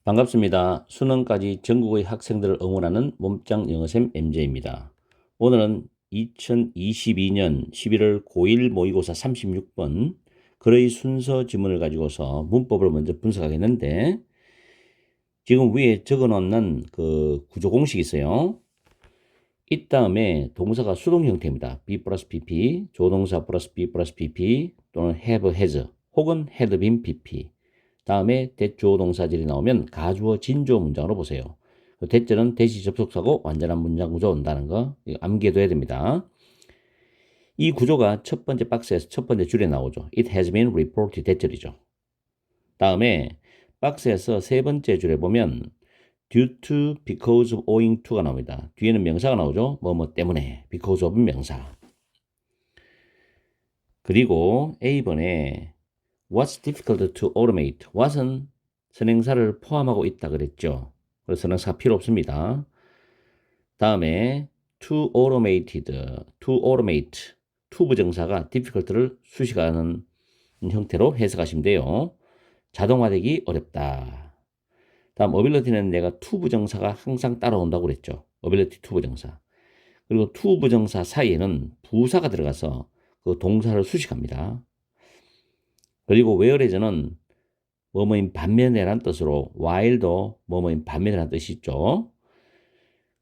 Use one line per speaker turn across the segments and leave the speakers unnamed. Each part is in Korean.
반갑습니다. 수능까지 전국의 학생들을 응원하는 몸짱 영어쌤 MJ입니다. 오늘은 2022년 11월 고1 모의고사 36번 글의 순서 지문을 가지고서 문법을 먼저 분석하겠는데, 지금 위에 적어 놓는 그 구조 공식이 있어요. 이 다음에 동사가 수동 형태입니다. be 플러스 pp, 조동사 플러스 be 플러스 pp 또는 have, has 혹은 had been pp. 다음에 대주어 동사절이 나오면 가주어 진주어 문장으로 보세요. 대절은 대시 접속사고 완전한 문장 구조 온다는 거 암기해둬야 됩니다. 이 구조가 첫 번째 박스에서 첫 번째 줄에 나오죠. It has been reported 대절이죠. 다음에 박스에서 세 번째 줄에 보면 due to, because of, owing to가 나옵니다. 뒤에는 명사가 나오죠. 뭐뭐 때문에, because of은 명사. 그리고 A번에 What's difficult to automate? What은 선행사를 포함하고 있다 그랬죠. 그래서 선행사가 필요 없습니다. 다음에 to automate, to 부정사가 difficult를 수식하는 형태로 해석하시면 돼요. 자동화되기 어렵다. 다음 ability는 내가 to 부정사가 항상 따라온다고 그랬죠. ability to 부정사. 그리고 to 부정사 사이에는 부사가 들어가서 그 동사를 수식합니다. 그리고 whereas는 뭐뭐인 반면에란 뜻으로 while도 뭐뭐인 반면이라는 뜻이 있죠.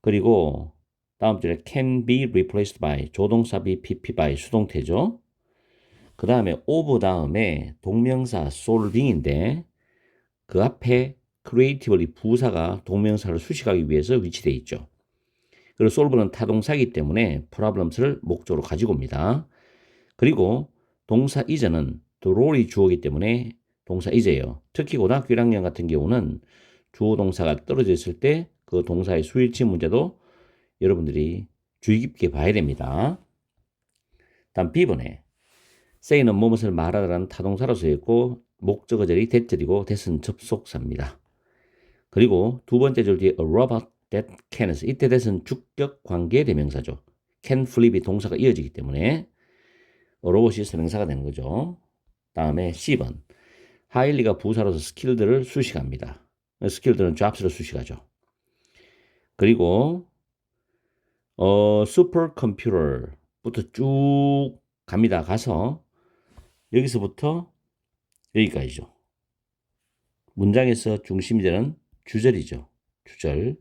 그리고 다음 줄에 can be replaced by 조동사 be pp by 수동태죠. 그 다음에 of 다음에 동명사 solving인데 그 앞에 creatively 부사가 동명사를 수식하기 위해서 위치되어 있죠. 그리고 solve는 타동사이기 때문에 problems를 목적으로 가지고 옵니다. 그리고 동사 is는 draw이 주어이기 때문에 동사 is예요. 특히 고등학교 1학년 같은 경우는 주어 동사가 떨어져 있을 때 그 동사의 수일치 문제도 여러분들이 주의 깊게 봐야 됩니다. 다음 B번에 say는 무엇을 말하다라는 타동사로 쓰였고 목적어절이 대절이고 that은 접속사입니다. 그리고 두 번째 줄 뒤에 a robot that can, 이때 that은 주격 관계 대명사죠. can flip이 동사가 이어지기 때문에 로봇이 선행사가 되는 거죠. 다음에 C번 highly가 부사로서 skilled를 수식합니다. skilled는 jobs를 수식하죠. 그리고 슈퍼컴퓨터부터 쭉 갑니다. 가서 여기서부터 여기까지죠. 문장에서 중심이 되는 주절이죠. 주절.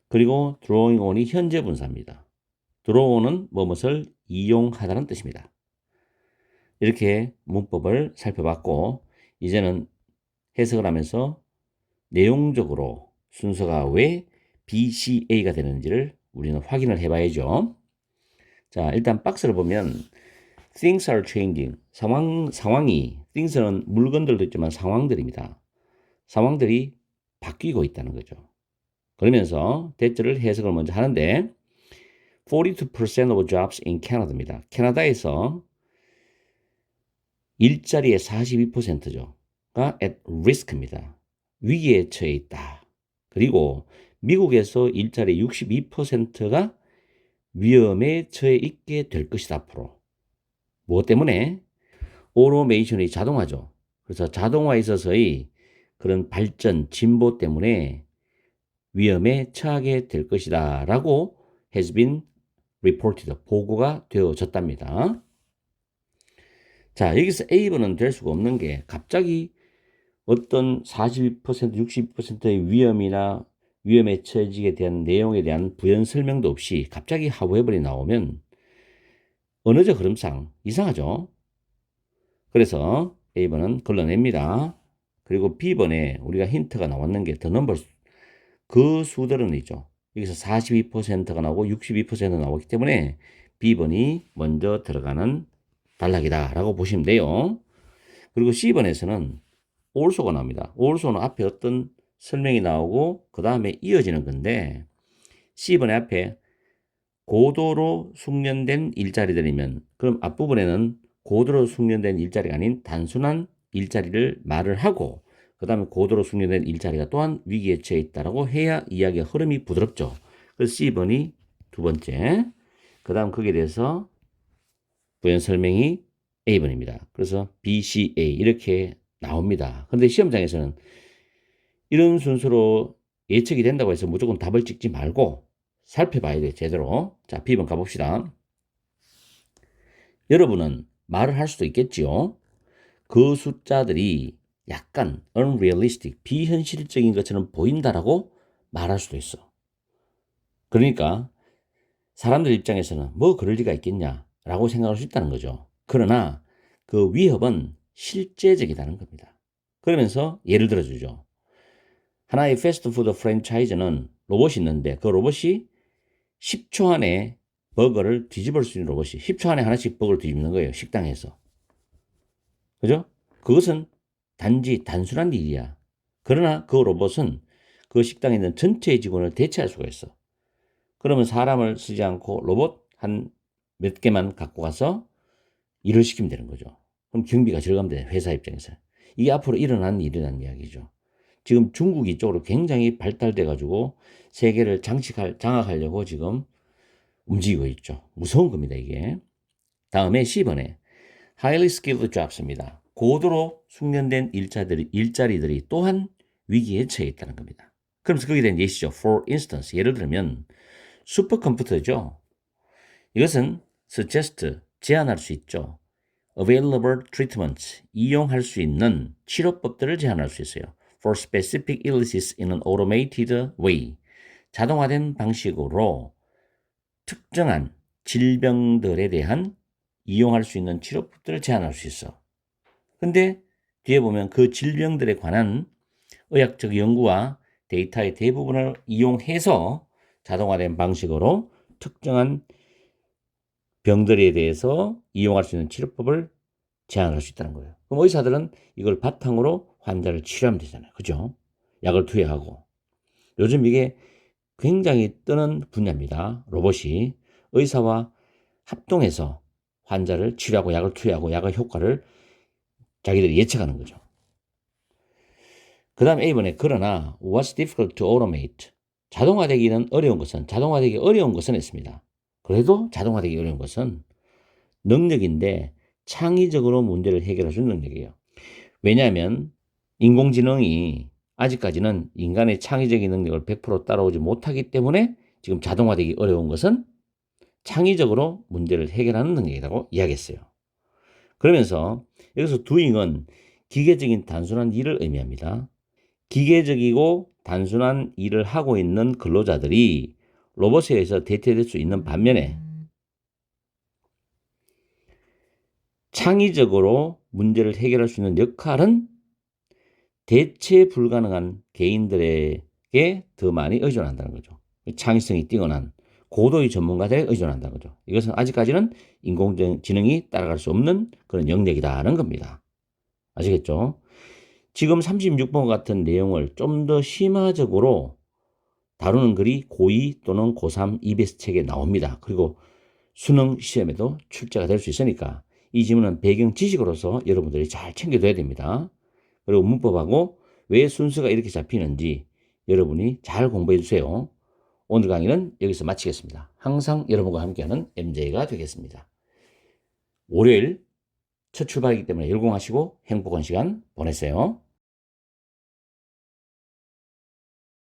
그리고 drawing on이 현재 분사입니다. draw는 무엇을 이용하다는 뜻입니다. 이렇게 문법을 살펴봤고 이제는 해석을 하면서 내용적으로 순서가 왜 BCA가 되는지를 우리는 확인을 해봐야죠. 자, 일단 박스를 보면 things are changing. 상황이 things는 물건들도 있지만 상황들입니다. 상황들이 바뀌고 있다는 거죠. 그러면서 대절을 해석을 먼저 하는데 42% of jobs in Canada입니다. 캐나다에서 일자리의 42%가 at risk입니다. 위기에 처해 있다. 그리고 미국에서 일자리 62%가 위험에 처해 있게 될 것이다. 앞으로. 무엇 때문에? 오토메이션이 자동화죠. 그래서 자동화에 있어서의 그런 발전, 진보 때문에 위험에 처하게 될 것이다 라고 has been reported, 보고가 되어졌답니다. 자, 여기서 A번은 될 수가 없는 게 갑자기 어떤 42%, 60%의 위험이나 위험에 처해지게 대한 내용에 대한 부연 설명도 없이 갑자기 however이 나오면 언어적 흐름상 이상하죠. 그래서 A번은 걸러냅니다. 그리고 B번에 우리가 힌트가 나왔는 게 the numbers, 그 수들은 있죠. 여기서 42%가 나오고 62% 나오기 때문에 B번이 먼저 들어가는 단락이다 라고 보시면 돼요. 그리고 C번에서는 also가 나옵니다. also는 앞에 어떤 설명이 나오고 그 다음에 이어지는 건데 C번의 앞에 고도로 숙련된 일자리들이면 그럼 앞부분에는 고도로 숙련된 일자리가 아닌 단순한 일자리를 말을 하고 그 다음에 고도로 숙련된 일자리가 또한 위기에 처해 있다라고 해야 이야기의 흐름이 부드럽죠. 그래서 C번이 두 번째, 그 다음 거기에 대해서 부연 설명이 A번입니다. 그래서 BCA 이렇게 나옵니다. 근데 시험장에서는 이런 순서로 예측이 된다고 해서 무조건 답을 찍지 말고 살펴봐야 돼요, 제대로. 자, B번 가봅시다. 여러분은 말을 할 수도 있겠지요. 그 숫자들이 약간 unrealistic, 비현실적인 것처럼 보인다라고 말할 수도 있어. 그러니까 사람들 입장에서는 뭐 그럴 리가 있겠냐라고 생각할 수 있다는 거죠. 그러나 그 위협은 실제적이라는 겁니다. 그러면서 예를 들어주죠. 하나의 패스트푸드 프랜차이즈는 로봇이 있는데 그 로봇이 10초 안에 버거를 뒤집을 수 있는 로봇이 10초 안에 하나씩 버거를 뒤집는 거예요. 식당에서. 그죠? 그것은 단지 단순한 일이야. 그러나 그 로봇은 그 식당에 있는 전체 직원을 대체할 수가 있어. 그러면 사람을 쓰지 않고 로봇 한 몇 개만 갖고 가서 일을 시키면 되는 거죠. 그럼 경비가 절감돼, 회사 입장에서. 이게 앞으로 일어나는 일이라는 이야기죠. 지금 중국 이쪽으로 굉장히 발달돼 가지고 세계를 장악하려고 지금 움직이고 있죠. 무서운 겁니다, 이게. 다음에 C번에 highly skilled jobs입니다. 고도로 숙련된 일자리들이 또한 위기에 처해 있다는 겁니다. 그러면서 거기에 대한 예시죠. For instance, 예를 들면 슈퍼컴퓨터죠. 이것은 suggest, 제안할 수 있죠. available treatments, 이용할 수 있는 치료법들을 제안할 수 있어요. for specific illnesses in an automated way. 자동화된 방식으로 특정한 질병들에 대한 이용할 수 있는 치료법들을 제안할 수 있어. 근데 뒤에 보면 그 질병들에 관한 의학적 연구와 데이터의 대부분을 이용해서 자동화된 방식으로 특정한 병들에 대해서 이용할 수 있는 치료법을 제안할 수 있다는 거예요. 그럼 의사들은 이걸 바탕으로 환자를 치료하면 되잖아요. 그죠? 약을 투여하고. 요즘 이게 굉장히 뜨는 분야입니다. 로봇이 의사와 합동해서 환자를 치료하고 약을 투여하고 약의 효과를 자기들이 예측하는 거죠. 그 다음 A번에 그러나 what's difficult to automate? 자동화되기 어려운 것은 했습니다. 그래도 자동화되기 어려운 것은 능력인데 창의적으로 문제를 해결할 수 있는 능력이에요. 왜냐하면 인공지능이 아직까지는 인간의 창의적인 능력을 100% 따라오지 못하기 때문에 지금 자동화되기 어려운 것은 창의적으로 문제를 해결하는 능력이라고 이야기했어요. 그러면서 여기서 doing은 기계적인 단순한 일을 의미합니다. 기계적이고 단순한 일을 하고 있는 근로자들이 로봇에 의해서 대체될 수 있는 반면에 창의적으로 문제를 해결할 수 있는 역할은 대체 불가능한 개인들에게 더 많이 의존한다는 거죠. 창의성이 뛰어난 고도의 전문가들에 의존한다는 거죠. 이것은 아직까지는 인공지능이 따라갈 수 없는 그런 영역이다라는 겁니다. 아시겠죠? 지금 36번 같은 내용을 좀 더 심화적으로 다루는 글이 고2 또는 고3 EBS 책에 나옵니다. 그리고 수능 시험에도 출제가 될 수 있으니까 이 질문은 배경 지식으로서 여러분들이 잘 챙겨둬야 됩니다. 그리고 문법하고 왜 순서가 이렇게 잡히는지 여러분이 잘 공부해 주세요. 오늘 강의는 여기서 마치겠습니다. 항상 여러분과 함께하는 MJ가 되겠습니다. 월요일 첫 출발이기 때문에 열공하시고 행복한 시간 보내세요.